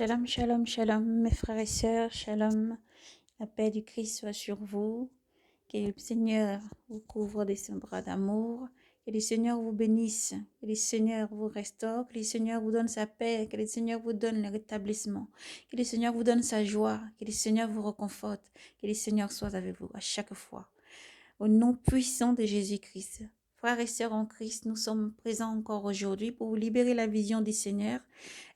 Shalom, shalom, shalom, mes frères et sœurs, shalom. La paix du Christ soit sur vous. Que le Seigneur vous couvre de son bras d'amour. Que le Seigneur vous bénisse. Que le Seigneur vous restaure. Que le Seigneur vous donne sa paix. Que le Seigneur vous donne le rétablissement. Que le Seigneur vous donne sa joie. Que le Seigneur vous réconforte. Que le Seigneur soit avec vous à chaque fois. Au nom puissant de Jésus-Christ. Frères et sœurs en Christ, nous sommes présents encore aujourd'hui pour vous libérer la vision du Seigneur.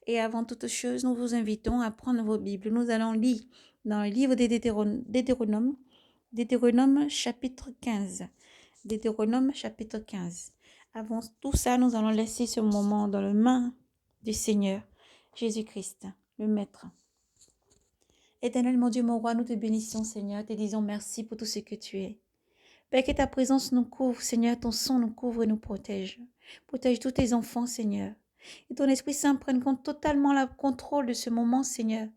Et avant toute chose, nous vous invitons à prendre vos Bibles. Nous allons lire dans le livre des Deutéronome chapitre 15. Deutéronome chapitre 15. Avant tout ça, nous allons laisser ce moment dans les mains du Seigneur, Jésus-Christ, le Maître. Éternel, mon Dieu, mon roi, nous te bénissons, Seigneur, te disons merci pour tout ce que tu es. Père, que ta présence nous couvre, Seigneur, ton sang nous couvre et nous protège. Protège tous tes enfants, Seigneur. Et ton Esprit Saint prenne totalement le contrôle de ce moment, Seigneur.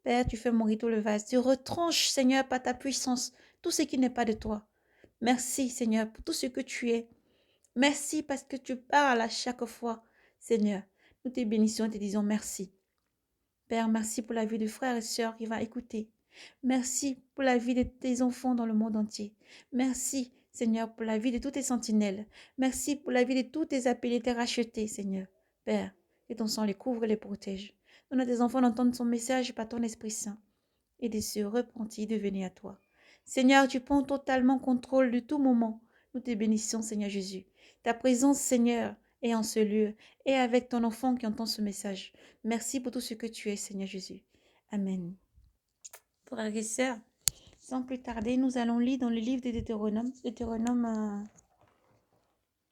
Père, tu fais mourir tout le vase. Tu retranches, Seigneur, par ta puissance, tout ce qui n'est pas de toi. Merci, Seigneur, pour tout ce que tu es. Merci parce que tu parles à chaque fois, Seigneur. Nous te bénissons et te disons merci. Père, merci pour la vie de frères et sœurs qui va écouter. Merci pour la vie de tes enfants dans le monde entier. Merci, Seigneur, pour la vie de tous tes sentinelles. Merci pour la vie de tous tes appelés, tes rachetés, Seigneur. Père, que ton sang les couvre et les protège. Donne à tes enfants d'entendre son message par ton Esprit Saint et de se repentir, de venir à toi. Seigneur, tu prends totalement contrôle de tout moment. Nous te bénissons, Seigneur Jésus. Ta présence, Seigneur, est en ce lieu et avec ton enfant qui entend ce message. Merci pour tout ce que tu es, Seigneur Jésus. Amen. Frères et sœurs, sans plus tarder, nous allons lire dans le livre de Deutéronome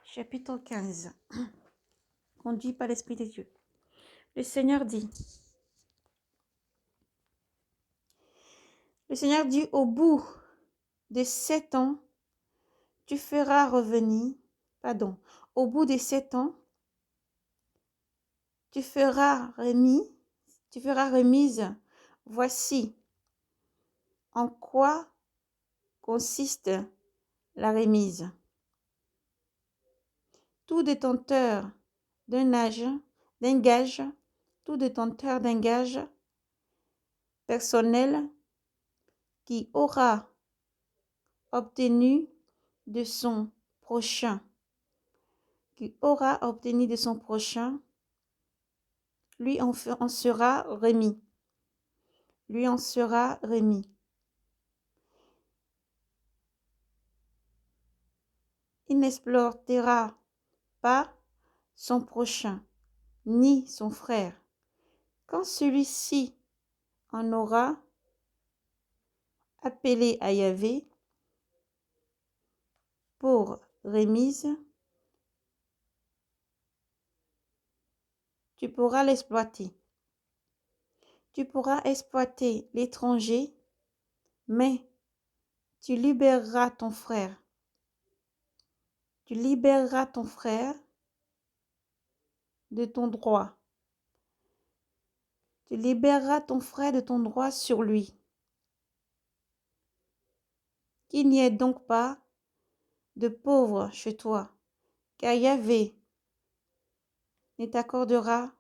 chapitre 15, conduit par l'Esprit de Dieu. Le Seigneur dit, au bout de 7 ans, tu feras revenir, au bout de 7 ans, tu feras remise. Voici en quoi consiste la remise. Tout détenteur d'un gage personnel qui aura obtenu de son prochain, lui en sera remis. Il n'exploitera pas son prochain, ni son frère. Quand celui-ci en aura appelé à Yahvé pour remise, tu pourras l'exploiter. Tu pourras exploiter l'étranger, mais tu libéreras ton frère. De ton droit. Tu libéreras ton frère de ton droit sur lui. Qu'il n'y ait donc pas de pauvre chez toi, car Yahvé ne t'accordera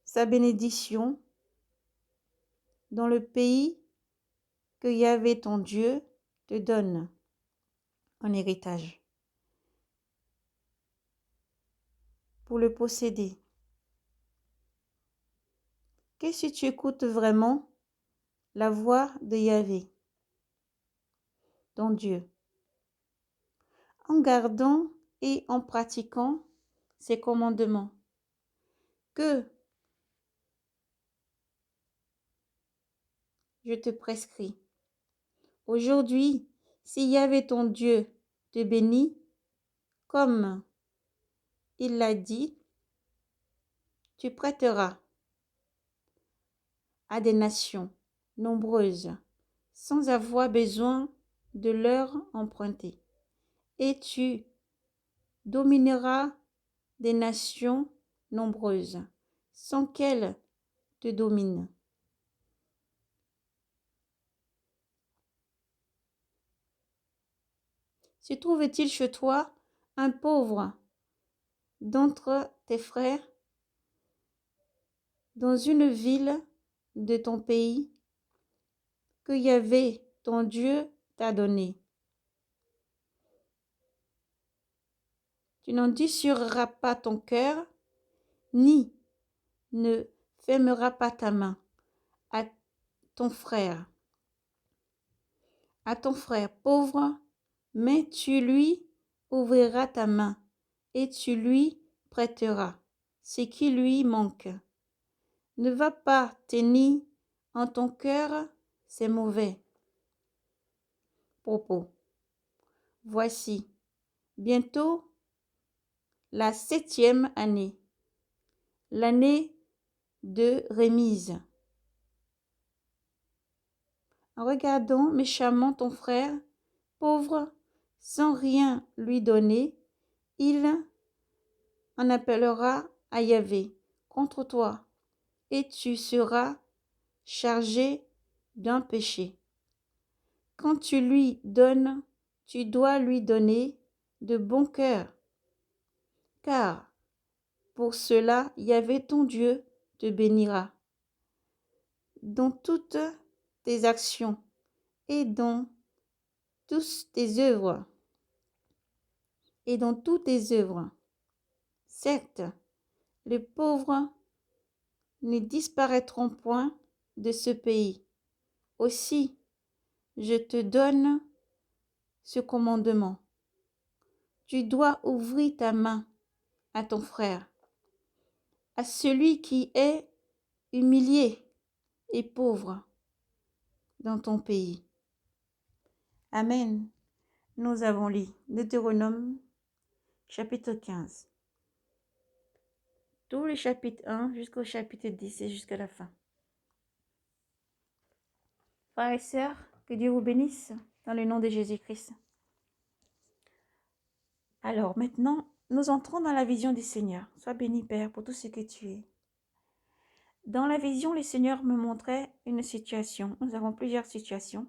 sa bénédiction dans le pays que Yahvé ton Dieu te donne en héritage pour le posséder. Que si tu écoutes vraiment la voix de Yahvé, ton Dieu, en gardant et en pratiquant ses commandements, que je te prescris. Aujourd'hui, si Yahvé ton Dieu te bénit, comme il l'a dit, tu prêteras à des nations nombreuses sans avoir besoin de leur emprunter. Et tu domineras des nations nombreuses sans qu'elles te dominent. Se trouve-t-il chez toi un pauvre d'entre tes frères dans une ville de ton pays que Yahvé, ton Dieu, t'a donnée. Tu n'endurciras pas ton cœur, ni ne fermeras pas ta main à ton frère, pauvre, mais tu lui ouvriras ta main et tu lui prêteras ce qui lui manque. Ne va pas tenir en ton cœur ces mauvais propos. Voici, bientôt la 7e année, l'année de remise. En regardant méchamment ton frère, pauvre, sans rien lui donner, il en appellera à Yahvé contre toi, et tu seras chargé d'un péché. Quand tu lui donnes, tu dois lui donner de bon cœur, car pour cela Yahvé ton Dieu te bénira dans toutes tes actions et dans toutes tes œuvres. Certes, les pauvres ne disparaîtront point de ce pays. Aussi, je te donne ce commandement. Tu dois ouvrir ta main à ton frère, à celui qui est humilié et pauvre dans ton pays. Amen. Nous avons lu Deutéronome chapitre 15. Tout le chapitre 1 jusqu'au chapitre 10 et jusqu'à la fin. Frères et sœurs, que Dieu vous bénisse dans le nom de Jésus-Christ. Alors maintenant, nous entrons dans la vision du Seigneur. Sois béni, Père, pour tout ce que tu es. Dans la vision, le Seigneur me montrait une situation. Nous avons plusieurs situations.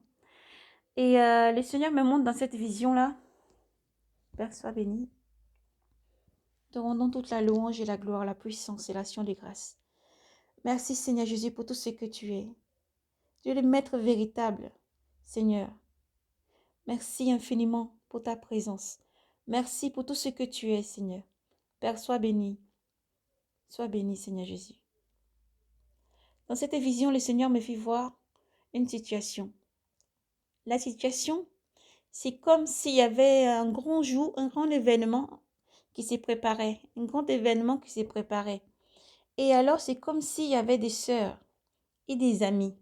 Et le Seigneur me montre dans cette vision-là, Père, sois béni. Te rendons toute la louange et la gloire, la puissance et l'action de grâce. Merci, Seigneur Jésus, pour tout ce que tu es. Dieu le Maître véritable, Seigneur. Merci infiniment pour ta présence. Merci pour tout ce que tu es, Seigneur. Père, sois béni. Sois béni, Seigneur Jésus. Dans cette vision, le Seigneur me fit voir une situation. La situation, c'est comme s'il y avait un grand jour, un grand événement qui s'est préparé. Un grand événement qui s'est préparé. Et alors, c'est comme s'il y avait des sœurs et des amis.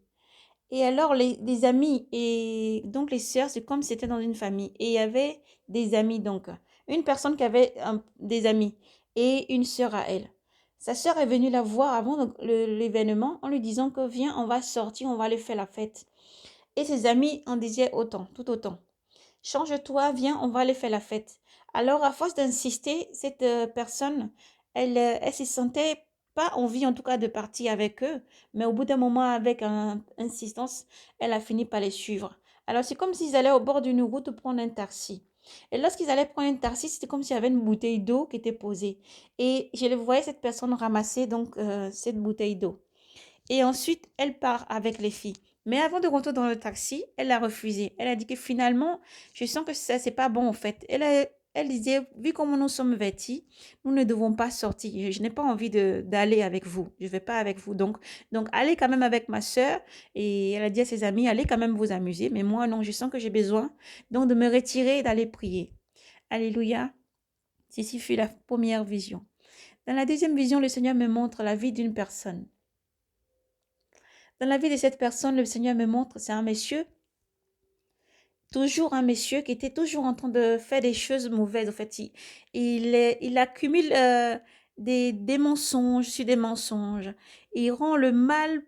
Et alors, les amis et donc les sœurs, c'est comme si c'était dans une famille. Et il y avait des amis, donc. Une personne qui avait des amis et une sœur à elle. Sa sœur est venue la voir avant l'événement en lui disant que viens, on va sortir, on va aller faire la fête. Et ses amis en disaient autant, tout autant. Change-toi, viens, on va aller faire la fête. Alors, à force d'insister, cette personne, elle se sentait pas envie en tout cas de partir avec eux, mais au bout d'un moment, avec insistance, elle a fini par les suivre. Alors, c'est comme s'ils allaient au bord d'une route prendre un taxi. Et lorsqu'ils allaient prendre un taxi, c'était comme s'il y avait une bouteille d'eau qui était posée. Et je le voyais cette personne ramasser donc cette bouteille d'eau. Et ensuite, elle part avec les filles. Mais avant de rentrer dans le taxi, elle a refusé. Elle a dit que finalement, je sens que ça, c'est pas bon en fait. Elle disait, vu comment nous sommes vêtis, nous ne devons pas sortir. Je n'ai pas envie d'aller avec vous. Je ne vais pas avec vous. Donc, allez quand même avec ma soeur. Et elle a dit à ses amis, allez quand même vous amuser. Mais moi, non, je sens que j'ai besoin donc de me retirer et d'aller prier. Alléluia. Ceci fut la première vision. Dans la deuxième vision, le Seigneur me montre la vie d'une personne. Dans la vie de cette personne, le Seigneur me montre, c'est un monsieur, toujours un monsieur qui était toujours en train de faire des choses mauvaises. En fait, il accumule des mensonges sur des mensonges. Il rend le mal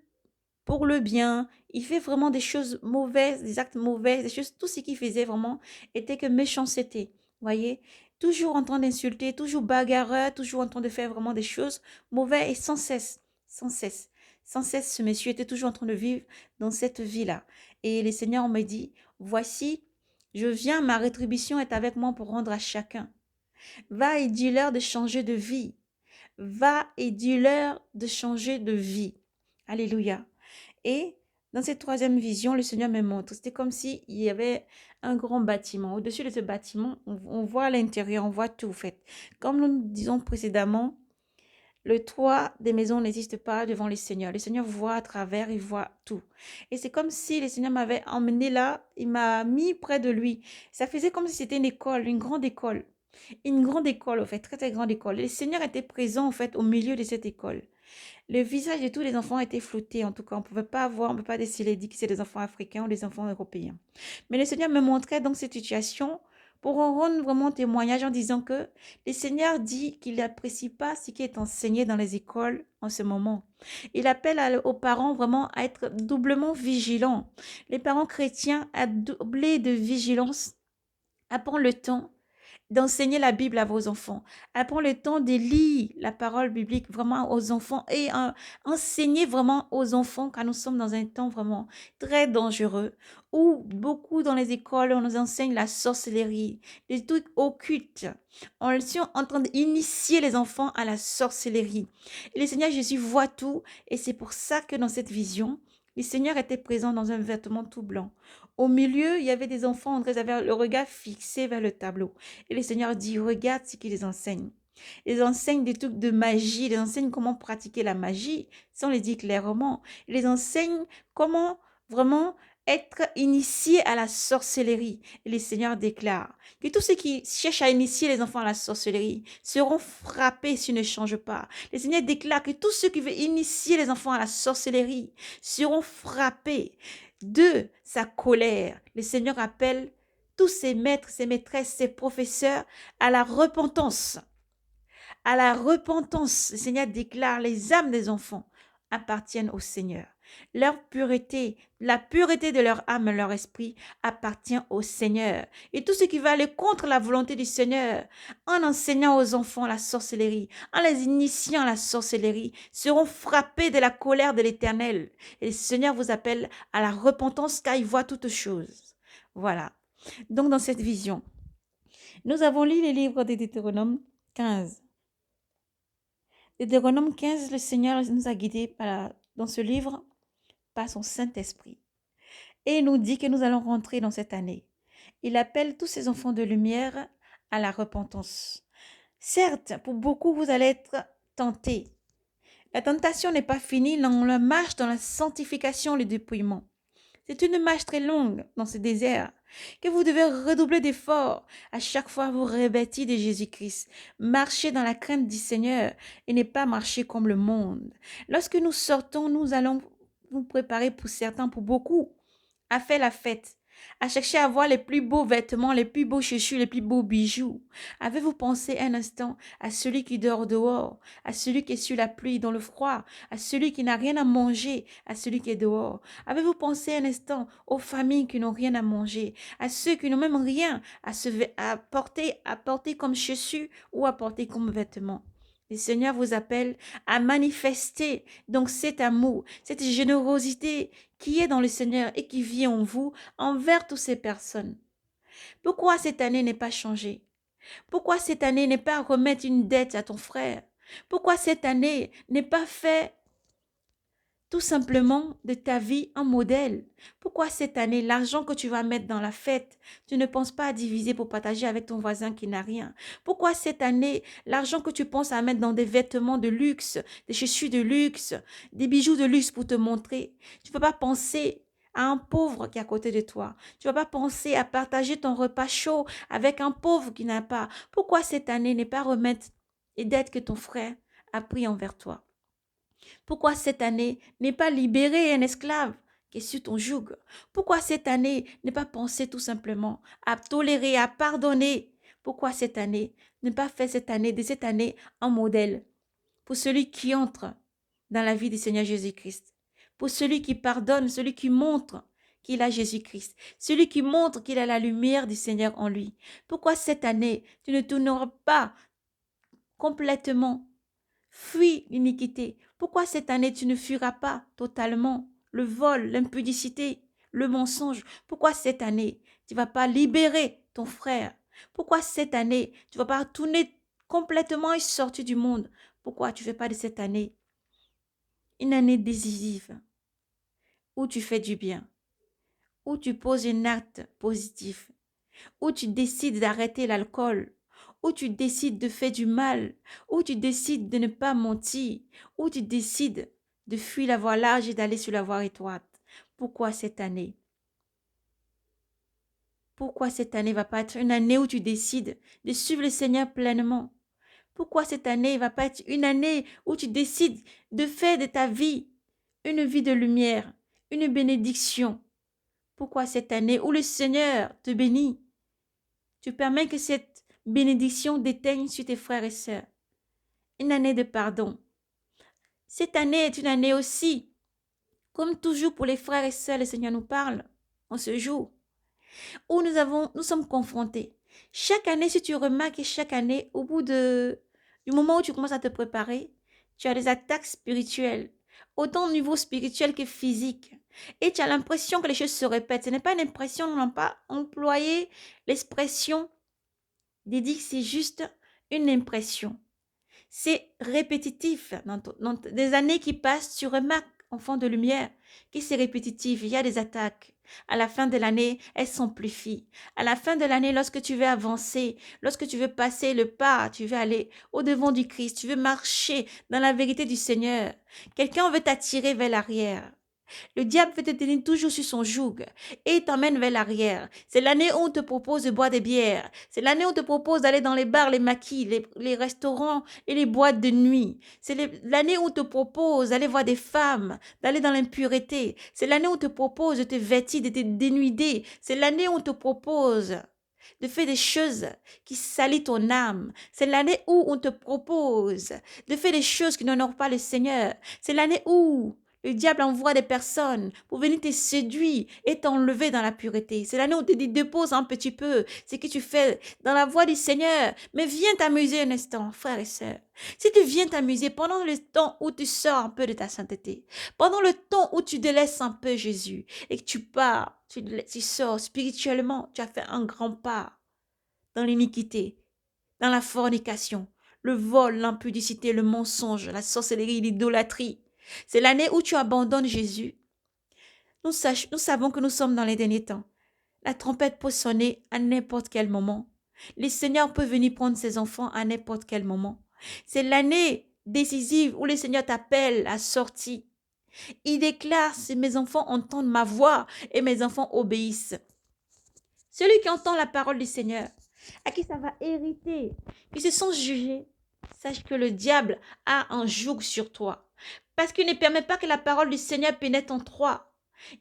pour le bien. Il fait vraiment des choses mauvaises, des actes mauvais, des choses. Tout ce qu'il faisait vraiment était que méchanceté. Voyez, toujours en train d'insulter, toujours bagarreur, toujours en train de faire vraiment des choses mauvaises et sans cesse, sans cesse. Sans cesse, ce monsieur était toujours en train de vivre dans cette vie-là. Et le Seigneur me dit, voici, je viens, ma rétribution est avec moi pour rendre à chacun. Va et dis-leur de changer de vie. va et dis-leur de changer de vie. Alléluia. Et dans cette troisième vision, le Seigneur me montre, c'était comme s'il y avait un grand bâtiment. Au-dessus de ce bâtiment, on voit l'intérieur, on voit tout en fait. Comme nous disons précédemment, le toit des maisons n'existe pas devant le Seigneur. Le Seigneur voit à travers, il voit tout. Et c'est comme si le Seigneur m'avait emmené là, il m'a mis près de lui. Ça faisait comme si c'était une école, une grande école. Une grande école, en fait, très très grande école. Et le Seigneur était présent, en fait, au milieu de cette école. Le visage de tous les enfants était flouté, en tout cas, on ne pouvait pas voir, on ne peut pas décider que c'est des enfants africains ou des enfants européens. Mais le Seigneur me montrait donc cette situation pour en rendre vraiment témoignage en disant que le Seigneur dit qu'il n'apprécie pas ce qui est enseigné dans les écoles en ce moment. Il appelle aux parents vraiment à être doublement vigilants. Les parents chrétiens à doubler de vigilance, à prendre le temps d'enseigner la Bible à vos enfants. Apprenez le temps de lire la parole biblique vraiment aux enfants et enseigner vraiment aux enfants car nous sommes dans un temps vraiment très dangereux où beaucoup dans les écoles, on nous enseigne la sorcellerie, des trucs occultes. On est en train d'initier les enfants à la sorcellerie. Et le Seigneur Jésus voit tout et c'est pour ça que dans cette vision, le Seigneur était présent dans un vêtement tout blanc. Au milieu, il y avait des enfants, ils avaient le regard fixé vers le tableau. Et le Seigneur dit, regarde ce qu'ils enseignent. Ils enseignent des trucs de magie, ils enseignent comment pratiquer la magie, sans les dire clairement. Ils les enseignent comment vraiment être initiés à la sorcellerie. Et le Seigneur déclare que tous ceux qui cherchent à initier les enfants à la sorcellerie seront frappés s'ils ne changent pas. Le Seigneur déclare que tous ceux qui veulent initier les enfants à la sorcellerie seront frappés de sa colère. Le Seigneur appelle tous ses maîtres, ses maîtresses, ses professeurs à la repentance. À la repentance, le Seigneur déclare les âmes des enfants appartiennent au Seigneur. Leur pureté, la pureté de leur âme et leur esprit appartient au Seigneur. Et tout ce qui va aller contre la volonté du Seigneur, en enseignant aux enfants la sorcellerie, en les initiant à la sorcellerie, seront frappés de la colère de l'Éternel. Et le Seigneur vous appelle à la repentance car il voit toutes choses. Voilà. Donc dans cette vision, nous avons lu les livres de Deutéronome 15. Deutéronome 15, le Seigneur nous a guidés dans ce livre par son Saint-Esprit. Et il nous dit que nous allons rentrer dans cette année. Il appelle tous ces enfants de lumière à la repentance. Certes, pour beaucoup, vous allez être tentés. La tentation n'est pas finie dans la marche dans la sanctification, le dépouillement. C'est une marche très longue dans ce désert que vous devez redoubler d'efforts à chaque fois vous revêtir de Jésus-Christ. Marcher dans la crainte du Seigneur et ne pas marcher comme le monde. Lorsque nous sortons, nous allons nous préparer pour certains, pour beaucoup, à faire la fête, à chercher à avoir les plus beaux vêtements, les plus beaux chaussures, les plus beaux bijoux. Avez-vous pensé un instant à celui qui dort dehors, à celui qui est sur la pluie, dans le froid, à celui qui n'a rien à manger, à celui qui est dehors? Avez-vous pensé un instant aux familles qui n'ont rien à manger, à ceux qui n'ont même rien à porter comme chaussures ou à porter comme vêtements? Le Seigneur vous appelle à manifester donc cet amour, cette générosité qui est dans le Seigneur et qui vit en vous envers toutes ces personnes. Pourquoi cette année n'est pas changée? Pourquoi cette année n'est pas remettre une dette à ton frère? Pourquoi cette année n'est pas fait tout simplement de ta vie un modèle? Pourquoi cette année, l'argent que tu vas mettre dans la fête, tu ne penses pas à diviser pour partager avec ton voisin qui n'a rien? Pourquoi cette année, l'argent que tu penses à mettre dans des vêtements de luxe, des chaussures de luxe, des bijoux de luxe pour te montrer, tu ne peux pas penser à un pauvre qui est à côté de toi. Tu ne vas pas penser à partager ton repas chaud avec un pauvre qui n'a pas. Pourquoi cette année n'est pas remettre les dettes que ton frère a pris envers toi? Pourquoi cette année n'est pas libérer un esclave qui est sur ton joug? Pourquoi cette année n'est pas penser tout simplement à tolérer, à pardonner? Pourquoi cette année ne pas faire de cette année un modèle pour celui qui entre dans la vie du Seigneur Jésus-Christ, pour celui qui pardonne, celui qui montre qu'il a Jésus-Christ, celui qui montre qu'il a la lumière du Seigneur en lui? Pourquoi cette année tu ne tourneras pas complètement fuis l'iniquité? Pourquoi cette année tu ne fuiras pas totalement le vol, l'impudicité, le mensonge? Pourquoi cette année tu ne vas pas libérer ton frère? Pourquoi cette année tu ne vas pas tourner complètement et sortir du monde Pourquoi tu ne fais pas de cette année une année décisive où tu fais du bien, où tu poses un acte positif, où tu décides d'arrêter l'alcool, où tu décides de faire du mal, où tu décides de ne pas mentir, où tu décides de fuir la voie large et d'aller sur la voie étroite. Pourquoi cette année? Pourquoi cette année va pas être une année où tu décides de suivre le Seigneur pleinement? Pourquoi cette année va pas être une année où tu décides de faire de ta vie une vie de lumière, une bénédiction? Pourquoi cette année où le Seigneur te bénit, tu permets que cette bénédiction déteigne sur tes frères et sœurs? Une année de pardon. Cette année est une année aussi, comme toujours pour les frères et sœurs, le Seigneur nous parle en ce jour, où nous sommes confrontés. Chaque année, si tu remarques, chaque année, du moment où tu commences à te préparer, tu as des attaques spirituelles, autant au niveau spirituel que physique. Et tu as l'impression que les choses se répètent. Ce n'est pas une impression, nous n'avons pas employé l'expression dédiée, c'est juste une impression. C'est répétitif. Dans des années qui passent, tu remarques, enfant de lumière, que c'est répétitif. Il y a des attaques. À la fin de l'année, elles s'amplifient. À la fin de l'année, lorsque tu veux avancer, lorsque tu veux passer le pas, tu veux aller au-devant du Christ, tu veux marcher dans la vérité du Seigneur, quelqu'un veut t'attirer vers l'arrière. Le diable veut te tenir toujours sur son joug et t'emmène vers l'arrière. C'est l'année où on te propose de boire des bières. C'est l'année où on te propose d'aller dans les bars, les maquis, les restaurants et les boîtes de nuit. C'est l'année où on te propose d'aller voir des femmes, d'aller dans l'impureté. C'est l'année où on te propose de te vêtir, de te dénuder. C'est l'année où on te propose de faire des choses qui salissent ton âme. C'est l'année où on te propose de faire des choses qui n'honorent pas le Seigneur. C'est l'année où le diable envoie des personnes pour venir te séduire et t'enlever dans la pureté. C'est l'année où on te dit dépose un petit peu ce que tu fais dans la voie du Seigneur. Mais viens t'amuser un instant, frère et sœur. Si tu viens t'amuser pendant le temps où tu sors un peu de ta sainteté, pendant le temps où tu délaisses un peu Jésus et que tu pars, tu sors spirituellement, tu as fait un grand pas dans l'iniquité, dans la fornication, le vol, l'impudicité, le mensonge, la sorcellerie, l'idolâtrie. C'est l'année où tu abandonnes Jésus. Nous savons que nous sommes dans les derniers temps. La trompette peut sonner à n'importe quel moment. Le Seigneur peut venir prendre ses enfants à n'importe quel moment. C'est l'année décisive où le Seigneur t'appelle à sortir. Il déclare, si mes enfants entendent ma voix et mes enfants obéissent. Celui qui entend la parole du Seigneur, à qui ça va hériter, qui se sont jugés, sache que le diable a un joug sur toi. Parce qu'il ne permet pas que la parole du Seigneur pénètre en toi.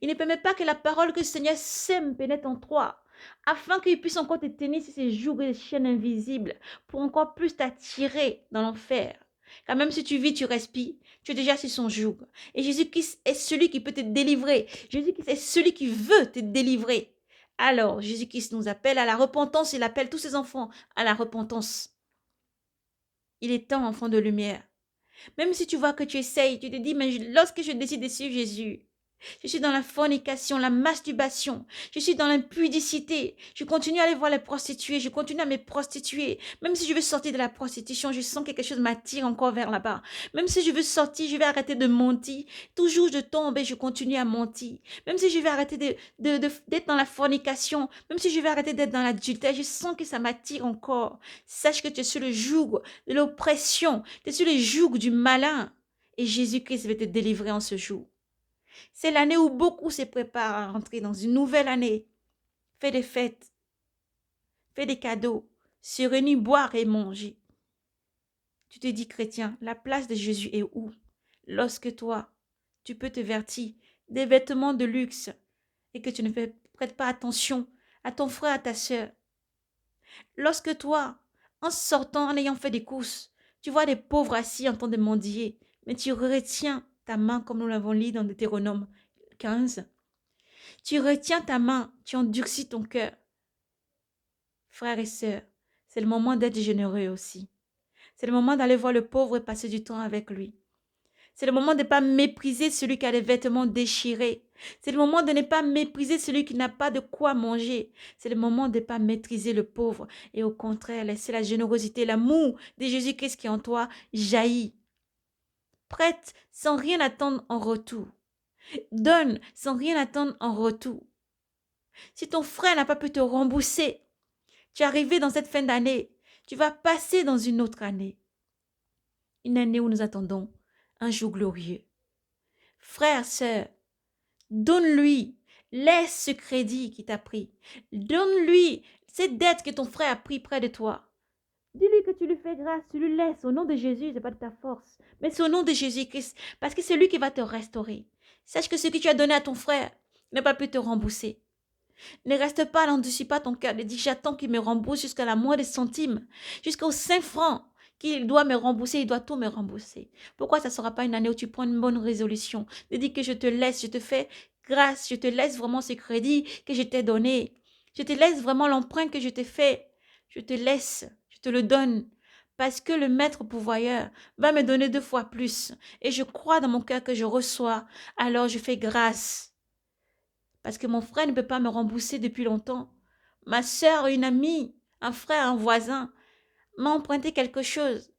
Il ne permet pas que la parole que le Seigneur sème pénètre en toi. Afin qu'il puisse encore te tenir sur ces jougs et chaînes invisibles pour encore plus t'attirer dans l'enfer. Car même si tu vis, tu respires, tu es déjà sur son joug. Et Jésus-Christ est celui qui peut te délivrer. Jésus-Christ est celui qui veut te délivrer. Alors, Jésus-Christ nous appelle à la repentance. Il appelle tous ses enfants à la repentance. Il est temps, enfant de lumière. Même si tu vois que tu essayes, tu te dis, mais lorsque je décide de suivre Jésus, je suis dans la fornication, la masturbation. Je suis dans l'impudicité. Je continue à aller voir les prostituées. Je continue à me prostituer. Même si je veux sortir de la prostitution, je sens que quelque chose m'attire encore vers là-bas. Même si je veux sortir, je vais arrêter de mentir. Toujours je tombe et je continue à mentir. Même si je vais arrêter d'être dans la fornication, même si je vais arrêter d'être dans l'adultère, je sens que ça m'attire encore. Sache que tu es sur le joug de l'oppression. Tu es sur le joug du malin. Et Jésus-Christ va te délivrer en ce jour. C'est l'année où beaucoup se préparent à rentrer dans une nouvelle année. Fais des fêtes, fais des cadeaux, se réunir, boire et manger. Tu te dis, chrétien, la place de Jésus est où? Lorsque toi, tu peux te vertir des vêtements de luxe et que tu ne prêtes pas attention à ton frère, à ta sœur. Lorsque toi, en sortant, en ayant fait des courses, tu vois des pauvres assis en train de mendier, mais tu retiens ta main comme nous l'avons lu dans Deutéronome 15. Tu retiens ta main, tu endurcis ton cœur. Frères et sœurs, c'est le moment d'être généreux aussi. C'est le moment d'aller voir le pauvre et passer du temps avec lui. C'est le moment de ne pas mépriser celui qui a les vêtements déchirés. C'est le moment de ne pas mépriser celui qui n'a pas de quoi manger. C'est le moment de ne pas maîtriser le pauvre. Et au contraire, laisser la générosité, l'amour de Jésus-Christ qui est en toi jaillit. Prête sans rien attendre en retour. Donne sans rien attendre en retour. Si ton frère n'a pas pu te rembourser, tu es arrivé dans cette fin d'année, tu vas passer dans une autre année. Une année où nous attendons un jour glorieux. Frère, sœur, donne-lui, laisse ce crédit qu'il t'a pris. Donne-lui cette dette que ton frère a pris près de toi. Dis-lui que tu lui fais grâce, tu lui laisses au nom de Jésus, ce n'est pas de ta force, mais c'est au nom de Jésus-Christ, parce que c'est lui qui va te restaurer. Sache que ce que tu as donné à ton frère n'a pas pu te rembourser. Ne reste pas, n'endurcis pas ton cœur, ne dis j'attends qu'il me rembourse jusqu'à la moindre centime, jusqu'aux 5 francs qu'il doit me rembourser, il doit tout me rembourser. Pourquoi ça ne sera pas une année où tu prends une bonne résolution, de dire que je te laisse, je te fais grâce, je te laisse vraiment ce crédit que je t'ai donné, je te laisse vraiment l'emprunt que je t'ai fait, je te laisse, je te le donne. Parce que le maître pourvoyeur va me donner 2 fois plus. Et je crois dans mon cœur que je reçois. Alors je fais grâce. Parce que mon frère ne peut pas me rembourser depuis longtemps. Ma sœur, une amie, un frère, un voisin m'a emprunté quelque chose.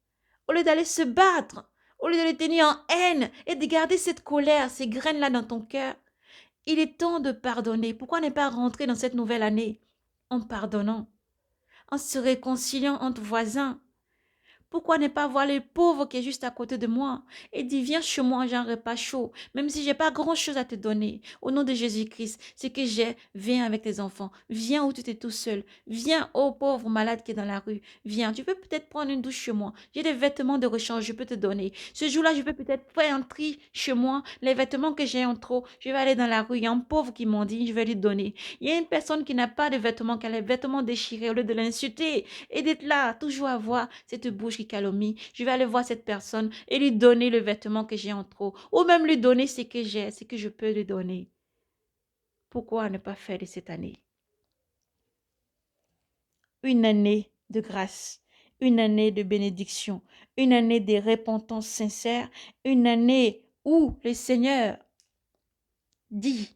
Au lieu d'aller se battre, au lieu de le tenir en haine et de garder cette colère, ces graines-là dans ton cœur, il est temps de pardonner. Pourquoi ne pas rentrer dans cette nouvelle année en pardonnant, en se réconciliant entre voisins? Pourquoi ne pas voir le pauvre qui est juste à côté de moi et dire viens chez moi, j'ai un repas chaud, même si j'ai pas grand-chose à te donner. Au nom de Jésus-Christ, ce que j'ai, viens avec tes enfants. Viens où tu es tout seul. Viens, ô pauvre malade qui est dans la rue. Viens, tu peux peut-être prendre une douche chez moi. J'ai des vêtements de rechange, je peux te donner. Ce jour-là, je peux peut-être faire un tri chez moi. Les vêtements que j'ai en trop, je vais aller dans la rue. Il y a un pauvre qui m'en dit, je vais lui donner. Il y a une personne qui n'a pas de vêtements, qui a les vêtements déchirés, au lieu de l'insulter et d'être là, toujours à voir cette bouche qui calomnie. Je vais aller voir cette personne et lui donner le vêtement que j'ai en trop, ou même lui donner ce que j'ai, ce que je peux lui donner. Pourquoi ne pas faire de cette année une année de grâce, une année de bénédiction, une année de repentance sincère, une année où le Seigneur dit,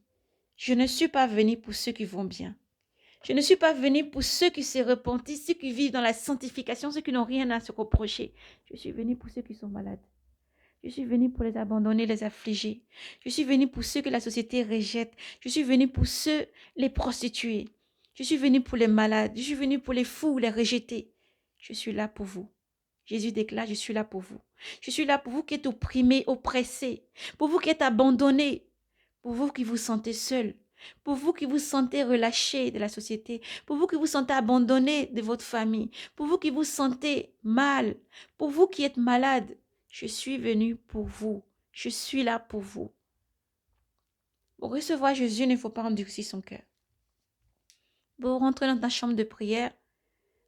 je ne suis pas venu pour ceux qui vont bien. Je ne suis pas venu pour ceux qui se repentissent, ceux qui vivent dans la sanctification, ceux qui n'ont rien à se reprocher. Je suis venu pour ceux qui sont malades. Je suis venu pour les abandonner, les affliger. Je suis venu pour ceux que la société rejette. Je suis venu pour ceux, les prostituées. Je suis venu pour les malades. Je suis venu pour les fous, les rejetés. Je suis là pour vous. Jésus déclare, je suis là pour vous. Je suis là pour vous qui êtes opprimés, oppressés. Pour vous qui êtes abandonnés. Pour vous qui vous sentez seuls. Pour vous qui vous sentez relâchés de la société. Pour vous qui vous sentez abandonnés de votre famille. Pour vous qui vous sentez mal. Pour vous qui êtes malades. Je suis venu pour vous. Je suis là pour vous. Pour recevoir Jésus, il ne faut pas endurcir son cœur. Pour rentrer dans ta chambre de prière,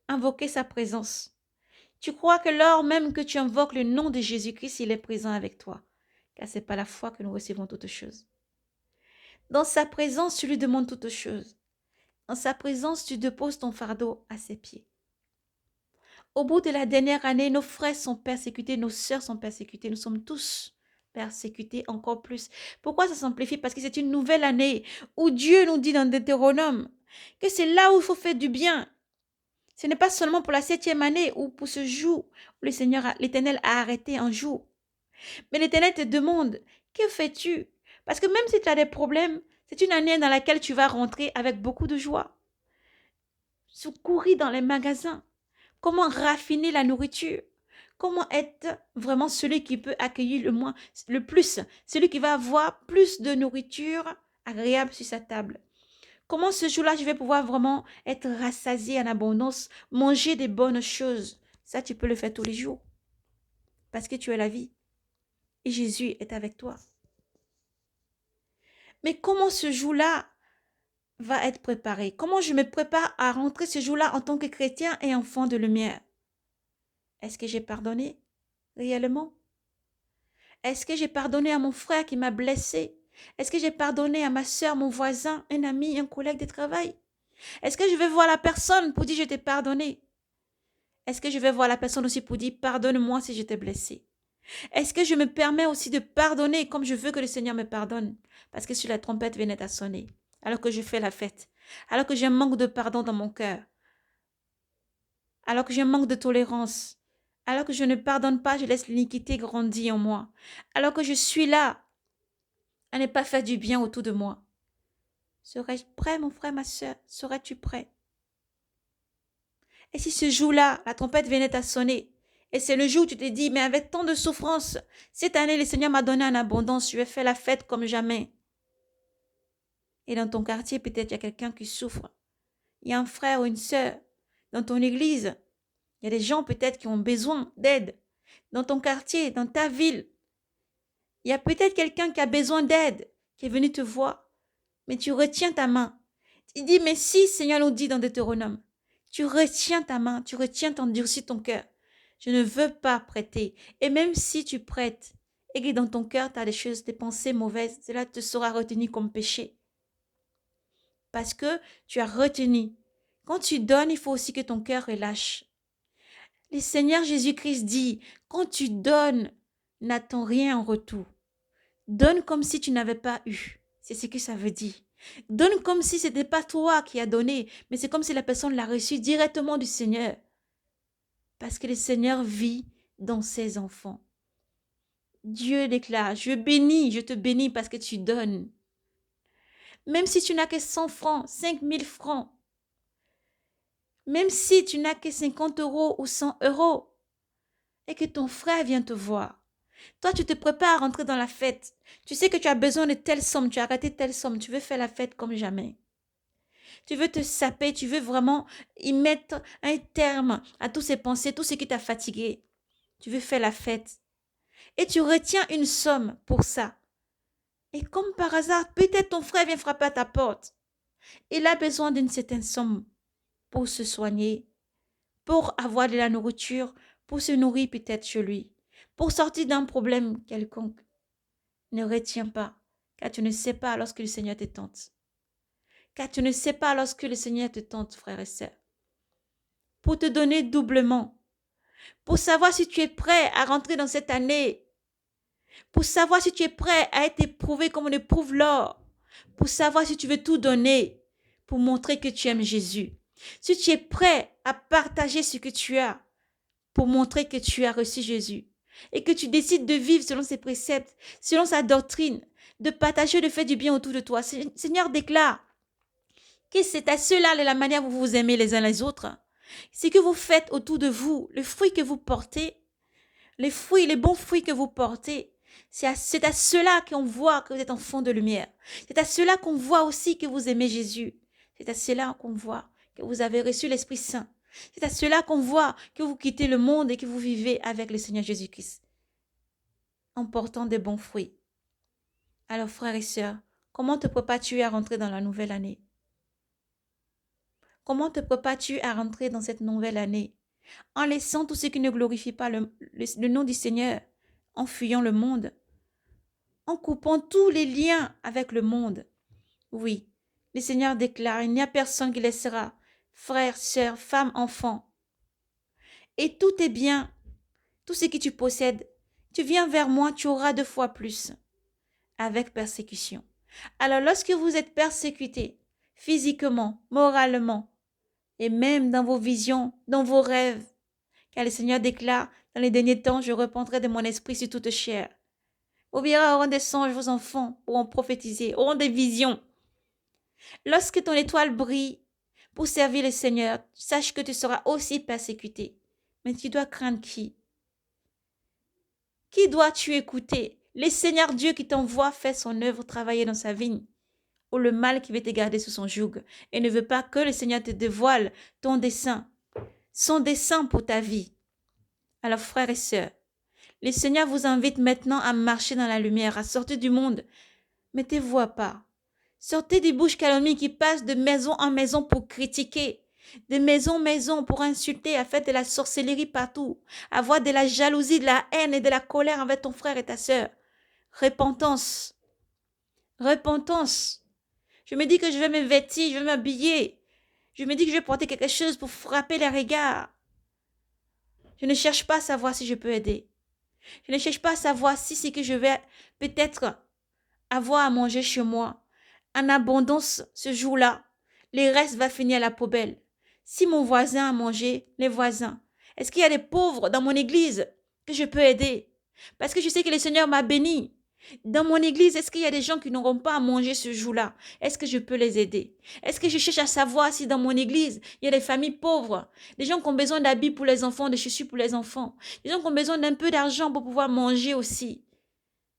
invoquer sa présence. Tu crois que lors même que tu invoques le nom de Jésus-Christ, il est présent avec toi. Car ce n'est pas la foi que nous recevons toutes choses. Dans sa présence, tu lui demandes toutes choses. Dans sa présence, tu déposes ton fardeau à ses pieds. Au bout de la dernière année, nos frères sont persécutés, nos sœurs sont persécutées, nous sommes tous persécutés encore plus. Pourquoi ça s'amplifie? Parce que c'est une nouvelle année où Dieu nous dit dans Deutéronome que c'est là où il faut faire du bien. Ce n'est pas seulement pour la 7e année ou pour ce jour où l'Éternel a arrêté un jour. Mais l'Éternel te demande, que fais-tu? Parce que même si tu as des problèmes, c'est une année dans laquelle tu vas rentrer avec beaucoup de joie. Courir dans les magasins. Comment raffiner la nourriture? Comment être vraiment celui qui peut accueillir le plus, celui qui va avoir plus de nourriture agréable sur sa table? Comment ce jour-là, je vais pouvoir vraiment être rassasié en abondance, manger des bonnes choses? Ça, tu peux le faire tous les jours parce que tu es la vie et Jésus est avec toi. Mais comment ce jour-là va être préparé? Comment je me prépare à rentrer ce jour-là en tant que chrétien et enfant de lumière? Est-ce que j'ai pardonné réellement? Est-ce que j'ai pardonné à mon frère qui m'a blessé? Est-ce que j'ai pardonné à ma soeur, mon voisin, un ami, un collègue de travail? Est-ce que je vais voir la personne pour dire je t'ai pardonné? Est-ce que je vais voir la personne aussi pour dire pardonne-moi si je t'ai blessé? Est-ce que je me permets aussi de pardonner comme je veux que le Seigneur me pardonne? Parce que si la trompette venait à sonner, alors que je fais la fête, alors que j'ai un manque de pardon dans mon cœur, alors que j'ai un manque de tolérance, alors que je ne pardonne pas, je laisse l'iniquité grandir en moi, alors que je suis là à ne pas faire du bien autour de moi. Serais-je prêt, mon frère, ma soeur? Serais-tu prêt? Et si ce jour-là, la trompette venait à sonner, et c'est le jour où tu te dis, mais avec tant de souffrance, cette année, le Seigneur m'a donné en abondance, je vais faire la fête comme jamais. Et dans ton quartier, peut-être il y a quelqu'un qui souffre. Il y a un frère ou une sœur. Dans ton église, il y a des gens peut-être qui ont besoin d'aide. Dans ton quartier, dans ta ville, il y a peut-être quelqu'un qui a besoin d'aide, qui est venu te voir. Mais tu retiens ta main. Tu dis, mais si, Seigneur nous dit dans Deutéronome, tu retiens ta main, tu retiens, t'endurcis ton cœur. Je ne veux pas prêter. Et même si tu prêtes, et que dans ton cœur, tu as des choses, des pensées mauvaises, cela te sera retenu comme péché. Parce que tu as retenu. Quand tu donnes, il faut aussi que ton cœur relâche. Le Seigneur Jésus-Christ dit, quand tu donnes, n'attends rien en retour. Donne comme si tu n'avais pas eu. C'est ce que ça veut dire. Donne comme si ce n'était pas toi qui as donné, mais c'est comme si la personne l'a reçu directement du Seigneur. Parce que le Seigneur vit dans ses enfants. Dieu déclare, je bénis, je te bénis parce que tu donnes. Même si tu n'as que 100 francs, 5000 francs, même si tu n'as que 50 € ou 100 € et que ton frère vient te voir, toi tu te prépares à rentrer dans la fête. Tu sais que tu as besoin de telle somme, tu as raté telle somme, tu veux faire la fête comme jamais. Tu veux te saper, tu veux vraiment y mettre un terme à tous ces pensées, tout ce qui t'a fatigué. Tu veux faire la fête. Et tu retiens une somme pour ça. Et comme par hasard, peut-être ton frère vient frapper à ta porte. Il a besoin d'une certaine somme pour se soigner, pour avoir de la nourriture, pour se nourrir peut-être chez lui, pour sortir d'un problème quelconque. Ne retiens pas, car tu ne sais pas lorsque le Seigneur te tente. Car tu ne sais pas lorsque le Seigneur te tente, frère et sœur. Pour te donner doublement, pour savoir si tu es prêt à rentrer dans cette année, pour savoir si tu es prêt à être éprouvé comme on éprouve l'or, pour savoir si tu veux tout donner, pour montrer que tu aimes Jésus. Si tu es prêt à partager ce que tu as, pour montrer que tu as reçu Jésus, et que tu décides de vivre selon ses préceptes, selon sa doctrine, de partager, de faire du bien autour de toi. Seigneur déclare que c'est à cela la manière dont vous vous aimez les uns les autres. Ce que vous faites autour de vous, le fruit que vous portez, les fruits, les bons fruits que vous portez, c'est à cela qu'on voit que vous êtes enfant de lumière. C'est à cela qu'on voit aussi que vous aimez Jésus. C'est à cela qu'on voit que vous avez reçu l'Esprit Saint. C'est à cela qu'on voit que vous quittez le monde et que vous vivez avec le Seigneur Jésus-Christ, en portant des bons fruits. Alors, frères et sœurs, comment te prépares-tu à rentrer dans la nouvelle année? Comment te prépares-tu à rentrer dans cette nouvelle année? En laissant tout ce qui ne glorifie pas le nom du Seigneur, en fuyant le monde, en coupant tous les liens avec le monde. Oui, le Seigneur déclare, il n'y a personne qui laissera, frères, sœurs, femmes, enfants. Et tout est bien, tout ce que tu possèdes, tu viens vers moi, tu auras 2 fois plus, avec persécution. Alors lorsque vous êtes persécutés, physiquement, moralement, et même dans vos visions, dans vos rêves, car le Seigneur déclare, dans les derniers temps, je rependrai de mon esprit sur toute chair. Vous verrez, auront des songes, vos enfants pourront prophétiser, auront des visions. Lorsque ton étoile brille pour servir le Seigneur, sache que tu seras aussi persécuté. Mais tu dois craindre qui? Qui dois-tu écouter? Le Seigneur Dieu qui t'envoie faire son œuvre, travailler dans sa vigne, ou le mal qui veut te garder sous son joug et ne veut pas que le Seigneur te dévoile ton dessein, son dessein pour ta vie. Alors frères et sœurs, le Seigneur vous invite maintenant à marcher dans la lumière, à sortir du monde. Mettez-vous à part. Sortez des bouches calomnies qui passent de maison en maison pour critiquer, de maison en maison pour insulter, à faire de la sorcellerie partout, avoir de la jalousie, de la haine et de la colère envers ton frère et ta sœur. Repentance. Repentance. Je me dis que je vais me vêtir, je vais m'habiller. Je me dis que je vais porter quelque chose pour frapper les regards. Je ne cherche pas à savoir si je peux aider. Je ne cherche pas à savoir si c'est que je vais peut-être avoir à manger chez moi en abondance ce jour-là. Les restes vont finir à la poubelle. Si mon voisin a mangé, les voisins, est-ce qu'il y a des pauvres dans mon église que je peux aider? Parce que je sais que le Seigneur m'a béni. Dans mon église, est-ce qu'il y a des gens qui n'auront pas à manger ce jour-là? Est-ce que je peux les aider? Est-ce que je cherche à savoir si dans mon église, il y a des familles pauvres, des gens qui ont besoin d'habits pour les enfants, de chaussures pour les enfants, des gens qui ont besoin d'un peu d'argent pour pouvoir manger aussi?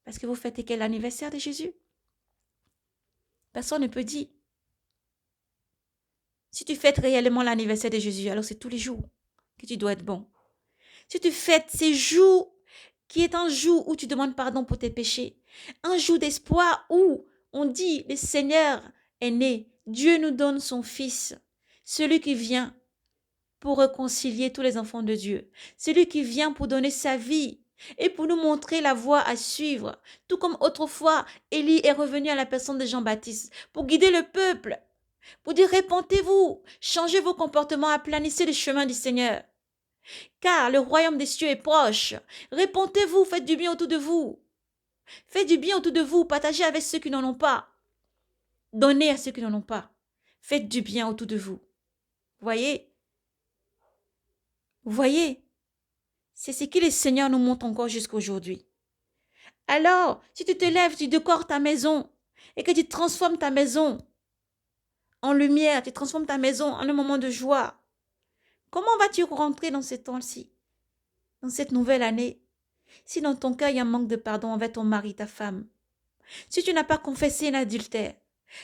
Parce que vous fêtez quel anniversaire de Jésus? Personne ne peut dire. Si tu fêtes réellement l'anniversaire de Jésus, alors c'est tous les jours que tu dois être bon. Si tu fêtes ces jours qui est un jour où tu demandes pardon pour tes péchés, un jour d'espoir où on dit le Seigneur est né, Dieu nous donne son Fils, celui qui vient pour réconcilier tous les enfants de Dieu, celui qui vient pour donner sa vie et pour nous montrer la voie à suivre, tout comme autrefois Élie est revenu à la personne de Jean-Baptiste pour guider le peuple, pour dire répentez-vous, changez vos comportements, aplanissez le chemin du Seigneur. Car le royaume des cieux est proche. Répentez-vous, faites du bien autour de vous. Faites du bien autour de vous, partagez avec ceux qui n'en ont pas. Donnez à ceux qui n'en ont pas. Faites du bien autour de vous. Voyez? Vous voyez? C'est ce que le Seigneur nous montre encore jusqu'à aujourd'hui. Alors, si tu te lèves, tu décores ta maison et que tu transformes ta maison en lumière, tu transformes ta maison en un moment de joie, comment vas-tu rentrer dans ce temps-ci, dans cette nouvelle année, si dans ton cœur il y a un manque de pardon envers ton mari, ta femme, si tu n'as pas confessé un adultère,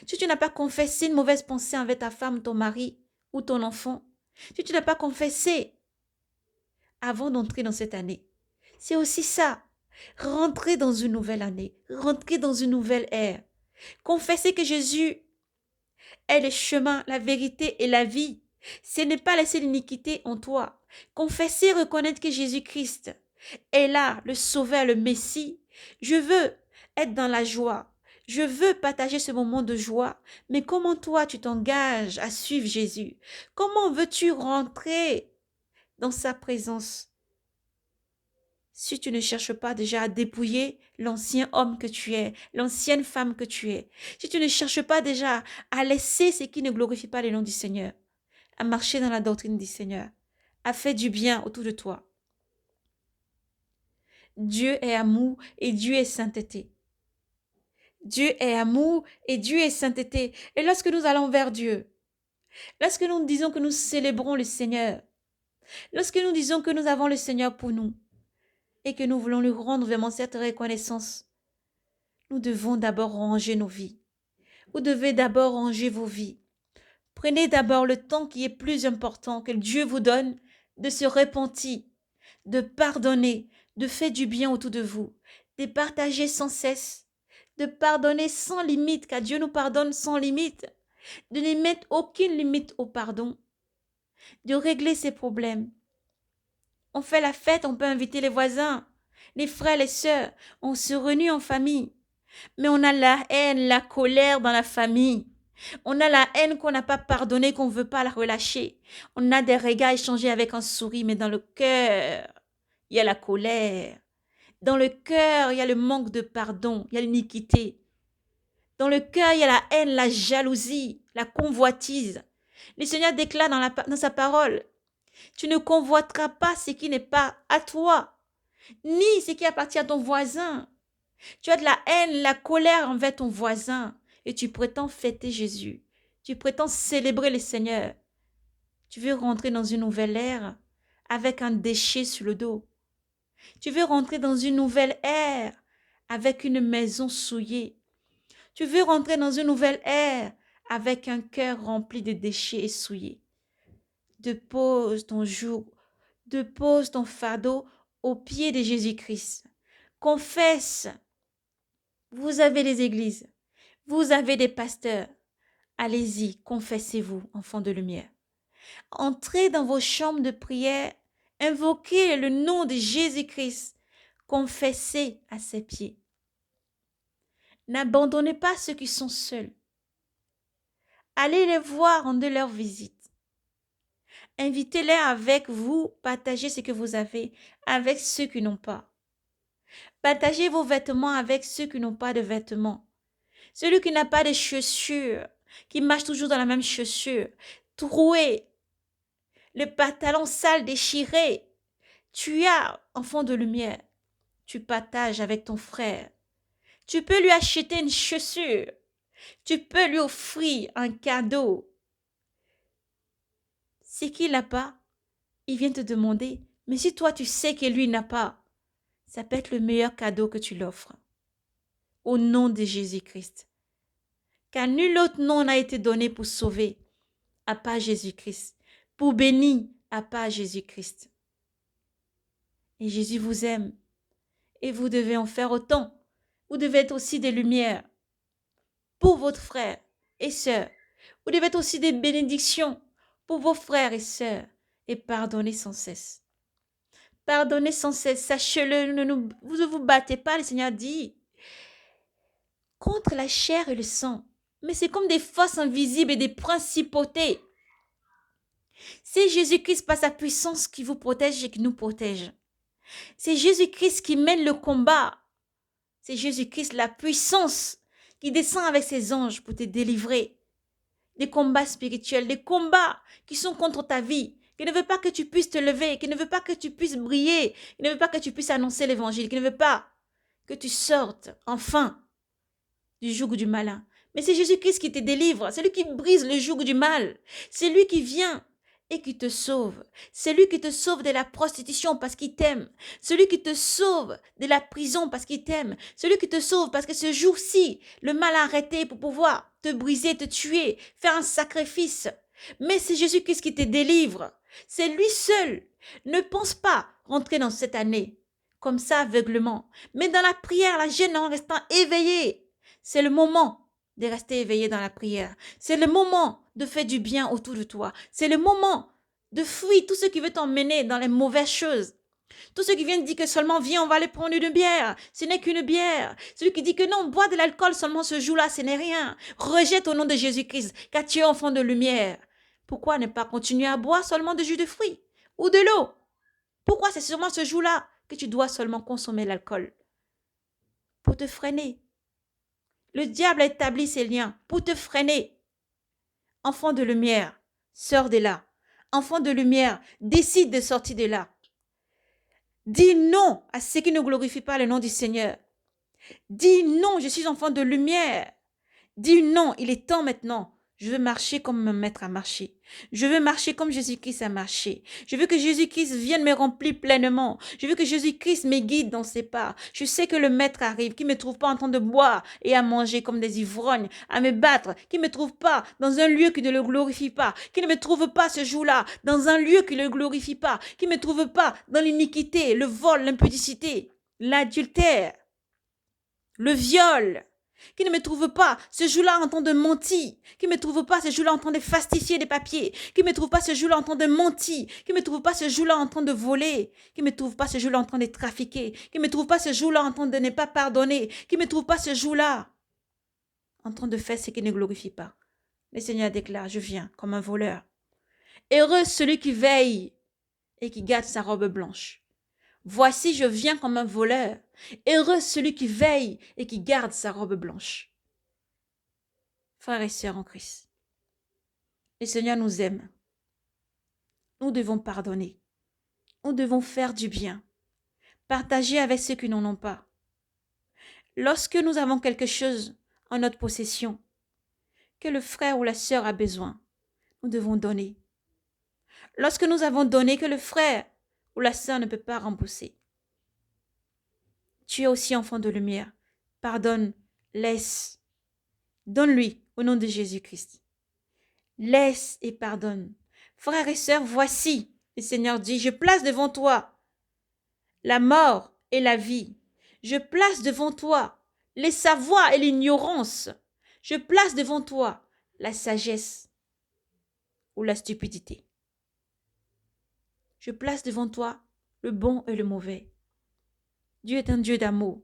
si tu n'as pas confessé une mauvaise pensée envers ta femme, ton mari ou ton enfant, si tu n'as pas confessé avant d'entrer dans cette année, c'est aussi ça. Rentrer dans une nouvelle année, rentrer dans une nouvelle ère. Confesser que Jésus est le chemin, la vérité et la vie. Ce n'est pas laisser l'iniquité en toi. Confesser, reconnaître que Jésus-Christ est là, le Sauveur, le Messie. Je veux être dans la joie. Je veux partager ce moment de joie. Mais comment toi, tu t'engages à suivre Jésus? Comment veux-tu rentrer dans sa présence? Si tu ne cherches pas déjà à dépouiller l'ancien homme que tu es, l'ancienne femme que tu es, si tu ne cherches pas déjà à laisser ce qui ne glorifie pas le nom du Seigneur, à marcher dans la doctrine du Seigneur, à faire du bien autour de toi. Dieu est amour et Dieu est sainteté. Dieu est amour et Dieu est sainteté. Et lorsque nous allons vers Dieu, lorsque nous disons que nous célébrons le Seigneur, lorsque nous disons que nous avons le Seigneur pour nous, et que nous voulons lui rendre vraiment cette reconnaissance, nous devons d'abord ranger nos vies. Vous devez d'abord ranger vos vies. Prenez d'abord le temps qui est plus important que Dieu vous donne de se repentir, de pardonner, de faire du bien autour de vous, de partager sans cesse, de pardonner sans limite, car Dieu nous pardonne sans limite, de ne mettre aucune limite au pardon, de régler ses problèmes. On fait la fête, on peut inviter les voisins, les frères, les sœurs, on se réunit en famille. Mais on a la haine, la colère dans la famille. On a la haine qu'on n'a pas pardonnée, qu'on ne veut pas la relâcher. On a des regards échangés avec un sourire, mais dans le cœur, il y a la colère. Dans le cœur, il y a le manque de pardon, il y a l'iniquité. Dans le cœur, il y a la haine, la jalousie, la convoitise. Le Seigneur déclare dans sa parole, tu ne convoiteras pas ce qui n'est pas à toi, ni ce qui appartient à ton voisin. Tu as de la haine, la colère envers ton voisin et tu prétends fêter Jésus. Tu prétends célébrer le Seigneur. Tu veux rentrer dans une nouvelle ère avec un déchet sur le dos. Tu veux rentrer dans une nouvelle ère avec une maison souillée. Tu veux rentrer dans une nouvelle ère avec un cœur rempli de déchets et souillés. Dépose ton joug, dépose ton fardeau aux pieds de Jésus-Christ. Confesse. Vous avez des églises, vous avez des pasteurs. Allez-y, confessez-vous, enfants de lumière. Entrez dans vos chambres de prière, invoquez le nom de Jésus-Christ, confessez à ses pieds. N'abandonnez pas ceux qui sont seuls. Allez les voir, rendez leur visite. Invitez-les avec vous, partagez ce que vous avez avec ceux qui n'ont pas. Partagez vos vêtements avec ceux qui n'ont pas de vêtements. Celui qui n'a pas de chaussures, qui marche toujours dans la même chaussure, troué, le pantalon sale déchiré. Tu as, enfant de lumière, tu partages avec ton frère. Tu peux lui acheter une chaussure. Tu peux lui offrir un cadeau. Ce qu'il n'a pas, il vient te demander. Mais si toi, tu sais que lui n'a pas, ça peut être le meilleur cadeau que tu l'offres. Au nom de Jésus-Christ. Car nul autre nom n'a été donné pour sauver, à part Jésus-Christ. Pour bénir, à part Jésus-Christ. Et Jésus vous aime. Et vous devez en faire autant. Vous devez être aussi des lumières pour votre frère et sœur. Vous devez être aussi des bénédictions pour vos frères et sœurs. Et pardonnez sans cesse. Pardonnez sans cesse. Sachez-le, vous ne vous battez pas, le Seigneur dit, contre la chair et le sang. Mais c'est comme des forces invisibles et des principautés. C'est Jésus-Christ par sa puissance qui vous protège et qui nous protège. C'est Jésus-Christ qui mène le combat. C'est Jésus-Christ, la puissance, qui descend avec ses anges pour te délivrer des combats spirituels, des combats qui sont contre ta vie, qui ne veut pas que tu puisses te lever, qui ne veut pas que tu puisses briller, qui ne veut pas que tu puisses annoncer l'évangile, qui ne veut pas que tu sortes enfin du joug du malin. Mais c'est Jésus-Christ qui te délivre, c'est lui qui brise le joug du mal, c'est lui qui vient et qui te sauve. C'est lui qui te sauve de la prostitution parce qu'il t'aime. Celui qui te sauve de la prison parce qu'il t'aime. Celui qui te sauve parce que ce jour-ci, le mal a arrêté pour pouvoir te briser, te tuer, faire un sacrifice. Mais c'est Jésus-Christ qui te délivre. C'est lui seul. Ne pense pas rentrer dans cette année comme ça aveuglement. Mais dans la prière, la jeûne en restant éveillé. C'est le moment de rester éveillé dans la prière. C'est le moment de faire du bien autour de toi. C'est le moment de fuir tout ce qui veut t'emmener dans les mauvaises choses. Tout ce qui vient de dire que seulement viens, on va aller prendre une bière. Ce n'est qu'une bière. Celui qui dit que non, bois de l'alcool seulement ce jour-là, ce n'est rien. Rejette au nom de Jésus-Christ, car tu es enfant de lumière. Pourquoi ne pas continuer à boire seulement de jus de fruits ou de l'eau? Pourquoi c'est seulement ce jour-là que tu dois seulement consommer l'alcool? Pour te freiner. Le diable a établi ses liens pour te freiner. Enfant de lumière, sors de là. Enfant de lumière, décide de sortir de là. Dis non à ce qui ne glorifie pas le nom du Seigneur. Dis non, je suis enfant de lumière. Dis non, il est temps maintenant. Je veux marcher comme mon maître a marché. Je veux marcher comme Jésus-Christ a marché. Je veux que Jésus-Christ vienne me remplir pleinement. Je veux que Jésus-Christ me guide dans ses pas. Je sais que le maître arrive, qui ne me trouve pas en train de boire et à manger comme des ivrognes, à me battre, qui ne me trouve pas dans un lieu qui ne le glorifie pas, qui ne me trouve pas ce jour-là dans un lieu qui ne le glorifie pas, qui ne me trouve pas dans l'iniquité, le vol, l'impudicité, l'adultère, le viol, qui ne me trouve pas ce jour-là en train de mentir, qui ne me trouve pas ce jour-là en train de fastifier des papiers, qui ne me trouve pas ce jour-là en train de mentir, qui ne me trouve pas ce jour-là en train de voler, qui ne me trouve pas ce jour-là en train de trafiquer, qui ne me trouve pas ce jour-là en train de ne pas pardonner, qui ne me trouve pas ce jour-là en train de faire ce qui ne glorifie pas. Le Seigneur déclare, je viens comme un voleur. Heureux celui qui veille et qui garde sa robe blanche. Voici, je viens comme un voleur. Heureux celui qui veille et qui garde sa robe blanche. Frères et sœurs en Christ, le Seigneur nous aime. Nous devons pardonner. Nous devons faire du bien. Partager avec ceux qui n'en ont pas. Lorsque nous avons quelque chose en notre possession, que le frère ou la sœur a besoin, nous devons donner. Lorsque nous avons donné, que le frère ou la sœur ne peut pas rembourser. Tu es aussi enfant de lumière. Pardonne, laisse. Donne-lui au nom de Jésus-Christ. Laisse et pardonne. Frères et sœurs, voici, le Seigneur dit, je place devant toi la mort et la vie. Je place devant toi les savoirs et l'ignorance. Je place devant toi la sagesse ou la stupidité. Je place devant toi le bon et le mauvais. Dieu est un Dieu d'amour.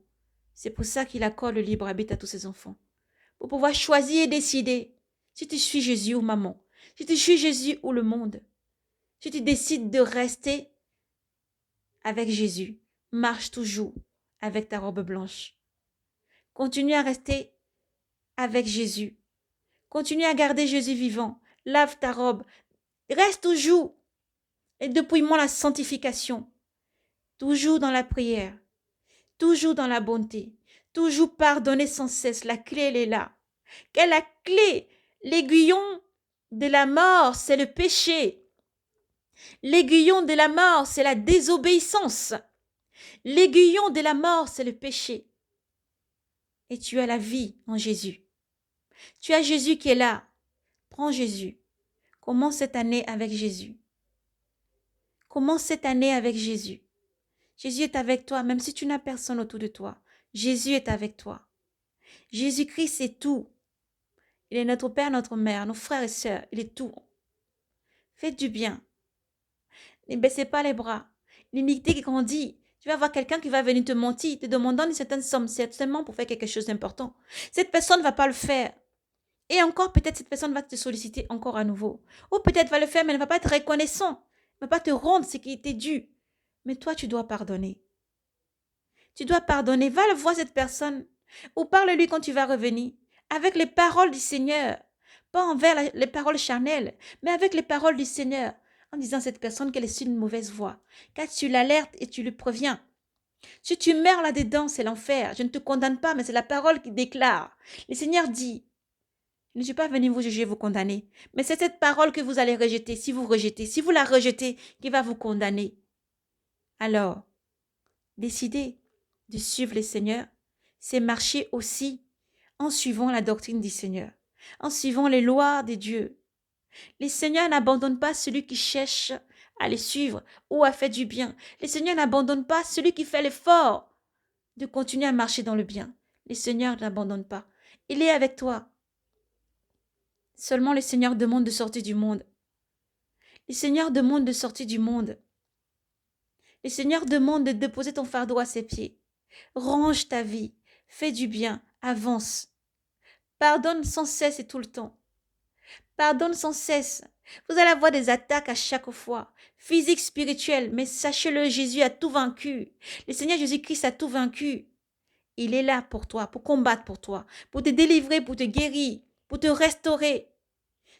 C'est pour ça qu'il accorde le libre arbitre à tous ses enfants. Pour pouvoir choisir et décider si tu suis Jésus ou maman, si tu suis Jésus ou le monde. Si tu décides de rester avec Jésus, marche toujours avec ta robe blanche. Continue à rester avec Jésus. Continue à garder Jésus vivant. Lave ta robe. Reste toujours. Et dépouillement la sanctification. Toujours dans la prière. Toujours dans la bonté. Toujours pardonner sans cesse. La clé, elle est là. Quelle est la clé? L'aiguillon de la mort, c'est le péché. L'aiguillon de la mort, c'est la désobéissance. L'aiguillon de la mort, c'est le péché. Et tu as la vie en Jésus. Tu as Jésus qui est là. Prends Jésus. Commence cette année avec Jésus. Commence cette année avec Jésus. Jésus est avec toi, même si tu n'as personne autour de toi. Jésus est avec toi. Jésus-Christ, c'est tout. Il est notre Père, notre Mère, nos frères et sœurs. Il est tout. Faites du bien. Ne baissez pas les bras. L'iniquité qui grandit. Tu vas avoir quelqu'un qui va venir te mentir, te demandant une certaine somme, c'est seulement pour faire quelque chose d'important. Cette personne ne va pas le faire. Et encore, peut-être cette personne va te solliciter encore à nouveau. Ou peut-être va le faire, mais elle ne va pas être reconnaissant. Elle ne va pas te rendre ce qui était dû. Mais toi, tu dois pardonner. Tu dois pardonner. Va le voir cette personne. Ou parle-lui quand tu vas revenir. Avec les paroles du Seigneur. Pas envers les paroles charnelles, mais avec les paroles du Seigneur. En disant à cette personne qu'elle est sur une mauvaise voie. Car tu l'alertes et tu lui préviens. Si tu meurs là-dedans, c'est l'enfer. Je ne te condamne pas, mais c'est la parole qui déclare. Le Seigneur dit, je ne suis pas venu vous juger, vous condamner. Mais c'est cette parole que vous allez rejeter. Si vous la rejetez, qui va vous condamner. Alors, décider de suivre le Seigneur, c'est marcher aussi en suivant la doctrine du Seigneur, en suivant les lois de Dieu. Le Seigneur n'abandonne pas celui qui cherche à les suivre ou à faire du bien. Le Seigneur n'abandonne pas celui qui fait l'effort de continuer à marcher dans le bien. Le Seigneur n'abandonne pas. Il est avec toi. Seulement le Seigneur demande de sortir du monde. Le Seigneur demande de sortir du monde. Le Seigneur demande de déposer ton fardeau à ses pieds. Range ta vie. Fais du bien. Avance. Pardonne sans cesse et tout le temps. Pardonne sans cesse. Vous allez avoir des attaques à chaque fois. Physiques, spirituelles. Mais sachez-le, Jésus a tout vaincu. Le Seigneur Jésus-Christ a tout vaincu. Il est là pour toi, pour combattre pour toi, pour te délivrer, pour te guérir, pour te restaurer.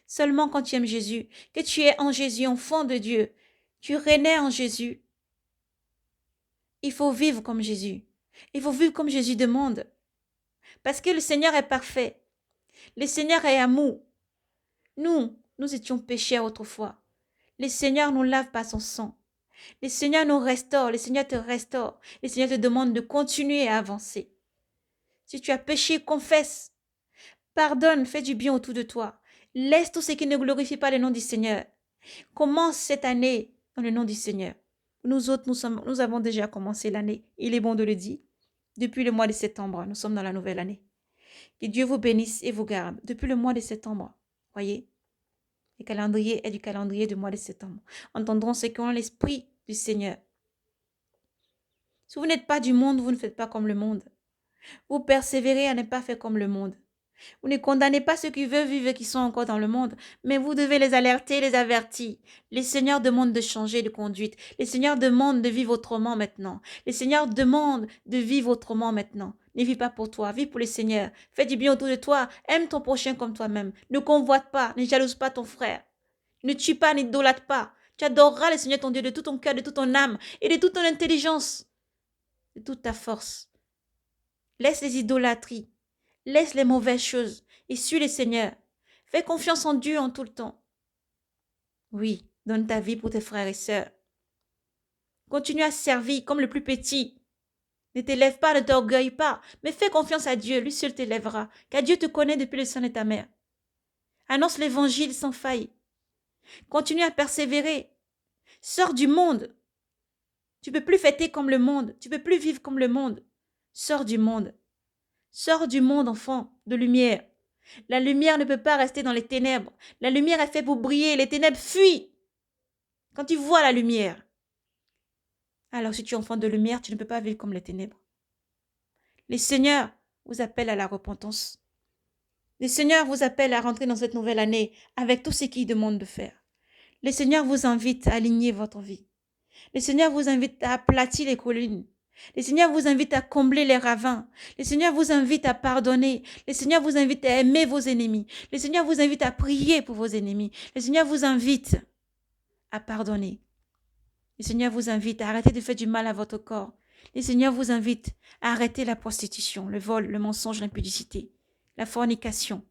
Seulement quand tu aimes Jésus, que tu es en Jésus, enfant de Dieu, tu renais en Jésus. Il faut vivre comme Jésus. Il faut vivre comme Jésus demande. Parce que le Seigneur est parfait. Le Seigneur est amour. Nous étions pécheurs autrefois. Le Seigneur nous lave par son sang. Le Seigneur nous restaure. Le Seigneur te restaure. Le Seigneur te demande de continuer à avancer. Si tu as péché, confesse. Pardonne, fais du bien autour de toi. Laisse tout ce qui ne glorifie pas le nom du Seigneur. Commence cette année dans le nom du Seigneur. Nous autres, nous avons déjà commencé l'année. Il est bon de le dire. Depuis le mois de septembre, nous sommes dans la nouvelle année. Que Dieu vous bénisse et vous garde. Depuis le mois de septembre, voyez, le calendrier est du calendrier du mois de septembre. Entendrons ce qu'ont l'esprit du Seigneur. Si vous n'êtes pas du monde, vous ne faites pas comme le monde. Vous persévérez à ne pas faire comme le monde. Vous ne condamnez pas ceux qui veulent vivre et qui sont encore dans le monde, mais vous devez les alerter, les avertir. Les seigneurs demandent de changer de conduite. Les seigneurs demandent de vivre autrement maintenant. Les seigneurs demandent de vivre autrement maintenant. Ne vis pas pour toi, vis pour les seigneurs. Fais du bien autour de toi. Aime ton prochain comme toi-même. Ne convoite pas, ne jalouse pas ton frère. Ne tue pas, n'idolâtre pas. Tu adoreras le Seigneur ton Dieu de tout ton cœur, de toute ton âme et de toute ton intelligence, de toute ta force. Laisse les idolâtries. Laisse les mauvaises choses et suis le Seigneur. Fais confiance en Dieu en tout le temps. Oui, donne ta vie pour tes frères et sœurs. Continue à servir comme le plus petit. Ne t'élève pas, ne t'orgueille pas, mais fais confiance à Dieu, lui seul t'élèvera, car Dieu te connaît depuis le sein de ta mère. Annonce l'évangile sans faille. Continue à persévérer. Sors du monde. Tu ne peux plus fêter comme le monde, tu ne peux plus vivre comme le monde. Sors du monde. Sors du monde, enfant, de lumière. La lumière ne peut pas rester dans les ténèbres. La lumière est faite pour briller. Les ténèbres fuient quand tu vois la lumière. Alors, si tu es enfant de lumière, tu ne peux pas vivre comme les ténèbres. Le Seigneur vous appelle à la repentance. Le Seigneur vous appelle à rentrer dans cette nouvelle année avec tout ce qu'il demande de faire. Le Seigneur vous invite à aligner votre vie. Le Seigneur vous invite à aplatir les collines. Le Seigneur vous invite à combler les ravins. Le Seigneur vous invite à pardonner. Le Seigneur vous invite à aimer vos ennemis. Le Seigneur vous invite à prier pour vos ennemis. Le Seigneur vous invite à pardonner. Le Seigneur vous invite à arrêter de faire du mal à votre corps. Le Seigneur vous invite à arrêter la prostitution, le vol, le mensonge, l'impudicité, la fornication.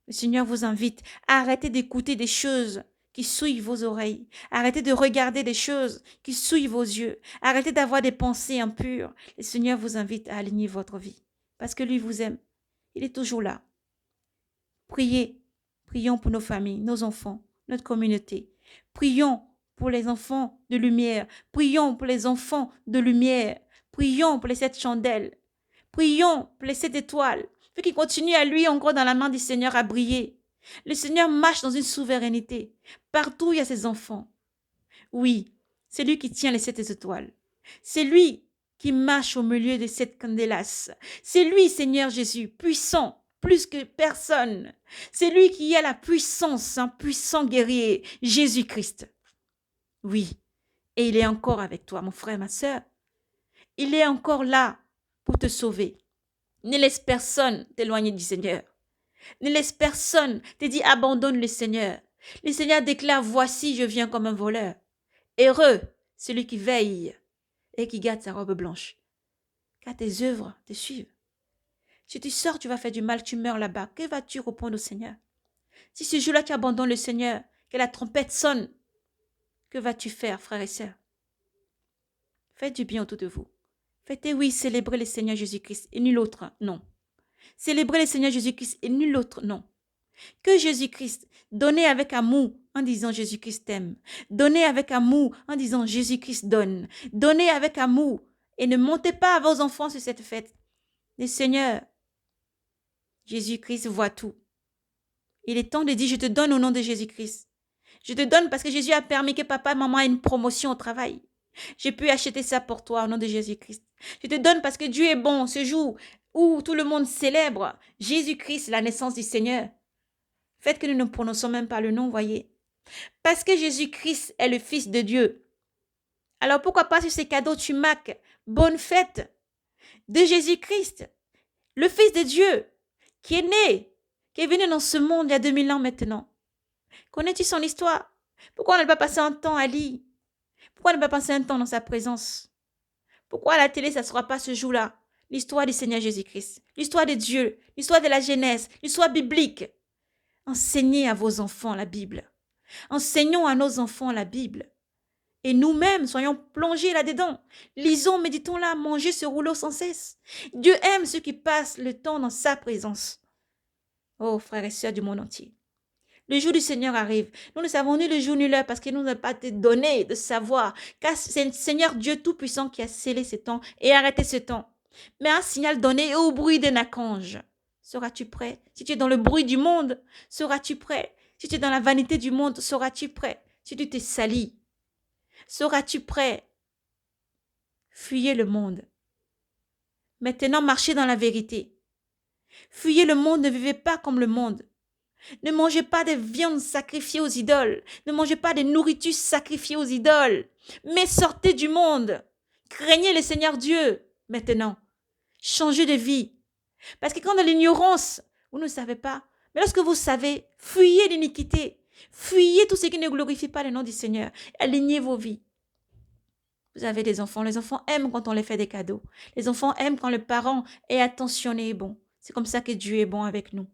Le Seigneur vous invite à arrêter d'écouter des choses qui souillent vos oreilles. Arrêtez de regarder des choses qui souillent vos yeux. Arrêtez d'avoir des pensées impures. Le Seigneur vous invite à aligner votre vie. Parce que lui vous aime. Il est toujours là. Priez. Prions pour nos familles, nos enfants, notre communauté. Prions pour les enfants de lumière. Prions pour les enfants de lumière. Prions pour les 7 chandelles. Prions pour les 7 étoiles. Fait qu'il continue à lui encore dans la main du Seigneur à briller. Le Seigneur marche dans une souveraineté. Partout il y a ses enfants. Oui, c'est lui qui tient les 7 étoiles. C'est lui qui marche au milieu des 7 candélas. C'est lui, Seigneur Jésus, puissant, plus que personne. C'est lui qui a la puissance, un puissant guerrier, Jésus-Christ. Oui, et il est encore avec toi, mon frère, ma sœur. Il est encore là pour te sauver. Ne laisse personne t'éloigner du Seigneur. Ne laisse personne te dire abandonne le Seigneur. Le Seigneur déclare voici je viens comme un voleur. Heureux celui qui veille et qui garde sa robe blanche. Car tes œuvres te suivent. Si tu sors, tu vas faire du mal, tu meurs là-bas. Que vas-tu répondre au Seigneur? Si ce jour-là tu abandonnes le Seigneur, que la trompette sonne, que vas-tu faire, frères et sœurs? Faites du bien autour de vous. Faites, oui, célébrer le Seigneur Jésus-Christ et nul autre, non. Célébrer le Seigneur Jésus-Christ et nul autre, non. Que Jésus-Christ, donnez avec amour en disant Jésus-Christ t'aime. Donnez avec amour en disant Jésus-Christ donne. Donnez avec amour et ne montez pas à vos enfants sur cette fête. Le Seigneur, Jésus-Christ voit tout. Il est temps de dire je te donne au nom de Jésus-Christ. Je te donne parce que Jésus a permis que papa et maman aient une promotion au travail. J'ai pu acheter ça pour toi au nom de Jésus-Christ. Je te donne parce que Dieu est bon ce jour où tout le monde célèbre Jésus-Christ, la naissance du Seigneur. Faites que nous ne prononçons même pas le nom, voyez. Parce que Jésus-Christ est le Fils de Dieu. Alors pourquoi pas sur ces cadeaux tu marques bonne fête de Jésus-Christ, le Fils de Dieu, qui est né, qui est venu dans ce monde il y a 2000 ans maintenant. Connais-tu son histoire? Pourquoi on n'a pas passé un temps à lire? Pourquoi ne pas passer un temps dans sa présence? Pourquoi à la télé, ça ne sera pas ce jour-là? L'histoire du Seigneur Jésus-Christ, l'histoire de Dieu, l'histoire de la Genèse, l'histoire biblique. Enseignez à vos enfants la Bible. Enseignons à nos enfants la Bible. Et nous-mêmes, soyons plongés là-dedans. Lisons, méditons-là, mangez ce rouleau sans cesse. Dieu aime ceux qui passent le temps dans sa présence. Oh, frères et sœurs du monde entier. Le jour du Seigneur arrive. Nous ne savons ni le jour ni l'heure parce qu'il ne nous a pas été donné de savoir. Car c'est le Seigneur Dieu Tout-Puissant qui a scellé ce temps et arrêté ce temps. Mais un signal donné au bruit d'un archange. Seras-tu prêt? Si tu es dans le bruit du monde, seras-tu prêt? Si tu es dans la vanité du monde, seras-tu prêt? Si tu t'es sali, seras-tu prêt? Fuyez le monde. Maintenant, marchez dans la vérité. Fuyez le monde, ne vivez pas comme le monde. Ne mangez pas des viandes sacrifiées aux idoles. Ne mangez pas des nourritures sacrifiées aux idoles. Mais sortez du monde. Craignez le Seigneur Dieu maintenant. Changez de vie. Parce que quand dans l'ignorance, vous ne savez pas. Mais lorsque vous savez, fuyez l'iniquité. Fuyez tout ce qui ne glorifie pas le nom du Seigneur. Alignez vos vies. Vous avez des enfants. Les enfants aiment quand on les fait des cadeaux. Les enfants aiment quand le parent est attentionné et bon. C'est comme ça que Dieu est bon avec nous.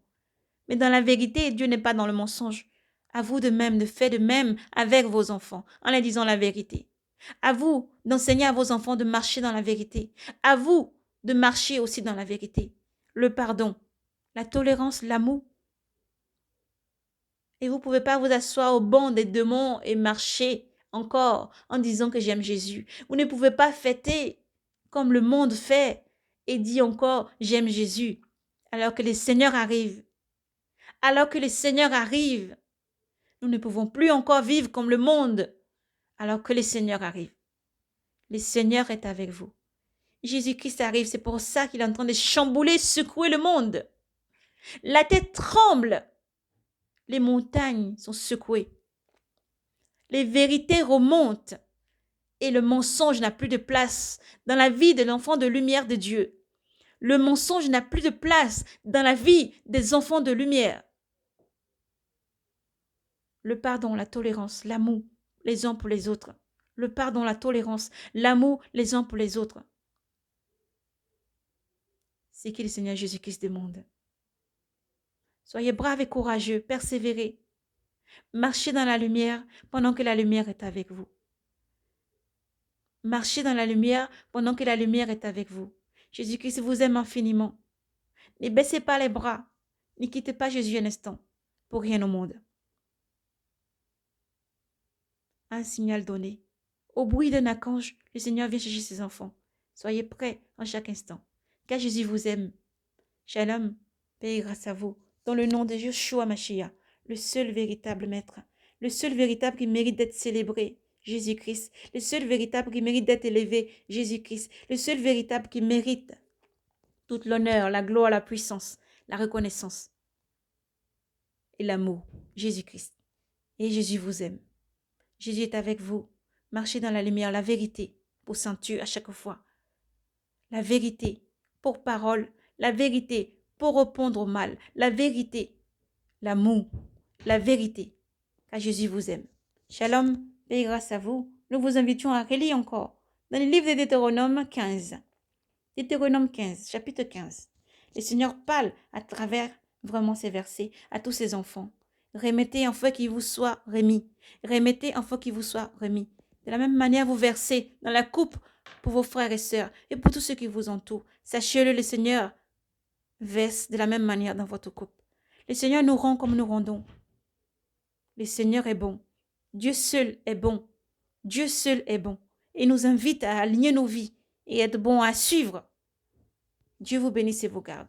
Mais dans la vérité, Dieu n'est pas dans le mensonge. À vous de même, de faire de même avec vos enfants, en leur disant la vérité. À vous d'enseigner à vos enfants de marcher dans la vérité. À vous de marcher aussi dans la vérité. Le pardon, la tolérance, l'amour. Et vous ne pouvez pas vous asseoir au banc des démons et marcher encore en disant que j'aime Jésus. Vous ne pouvez pas fêter comme le monde fait et dire encore j'aime Jésus alors que le Seigneur arrive. Alors que le Seigneur arrive, nous ne pouvons plus encore vivre comme le monde. Alors que le Seigneur arrive. Le Seigneur est avec vous. Jésus-Christ arrive, c'est pour ça qu'il est en train de chambouler, secouer le monde. La tête tremble. Les montagnes sont secouées. Les vérités remontent. Et le mensonge n'a plus de place dans la vie de l'enfant de lumière de Dieu. Le mensonge n'a plus de place dans la vie des enfants de lumière. Le pardon, la tolérance, l'amour, les uns pour les autres. Le pardon, la tolérance, l'amour, les uns pour les autres. C'est qui le Seigneur Jésus-Christ demande. Soyez braves et courageux, persévérez. Marchez dans la lumière pendant que la lumière est avec vous. Marchez dans la lumière pendant que la lumière est avec vous. Jésus-Christ vous aime infiniment. Ne baissez pas les bras. Ne quittez pas Jésus un instant. Pour rien au monde. Un signal donné. Au bruit d'un archange, le Seigneur vient chercher ses enfants. Soyez prêts en chaque instant. Car Jésus vous aime. Shalom, paix et grâce à vous. Dans le nom de Yeshua Mashiach, le seul véritable maître. Le seul véritable qui mérite d'être célébré. Jésus-Christ. Le seul véritable qui mérite d'être élevé. Jésus-Christ. Le seul véritable qui mérite toute l'honneur, la gloire, la puissance, la reconnaissance et l'amour. Jésus-Christ. Et Jésus vous aime. Jésus est avec vous. Marchez dans la lumière, la vérité, pour ceinture à chaque fois. La vérité, pour parole. La vérité, pour répondre au mal. La vérité, l'amour. La vérité, car Jésus vous aime. Shalom, paix et grâce à vous. Nous vous invitons à relire encore dans le livre de Deutéronome 15. Deutéronome 15, chapitre 15. Le Seigneur parle à travers vraiment ces versets à tous ses enfants. Remettez enfin qu'il vous soit remis. Remettez enfin qu'il vous soit remis. De la même manière, vous versez dans la coupe pour vos frères et sœurs et pour tous ceux qui vous entourent. Sachez-le, le Seigneur verse de la même manière dans votre coupe. Le Seigneur nous rend comme nous rendons. Le Seigneur est bon. Dieu seul est bon. Dieu seul est bon. Et nous invite à aligner nos vies et être bon à suivre. Dieu vous bénisse et vous garde.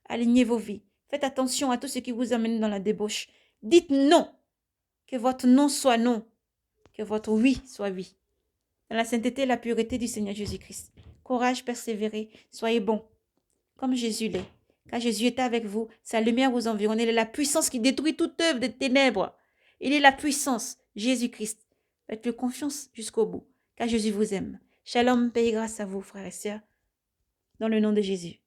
Alignez vos vies. Faites attention à tout ce qui vous amène dans la débauche. Dites non. Que votre non soit non. Que votre oui soit oui. Dans la sainteté et la pureté du Seigneur Jésus-Christ. Courage, persévérez. Soyez bons. Comme Jésus l'est. Car Jésus est avec vous. Sa lumière vous environne. Il est la puissance qui détruit toute œuvre des ténèbres. Il est la puissance. Jésus-Christ. Faites-le confiance jusqu'au bout. Car Jésus vous aime. Shalom, paix et grâce à vous, frères et sœurs. Dans le nom de Jésus.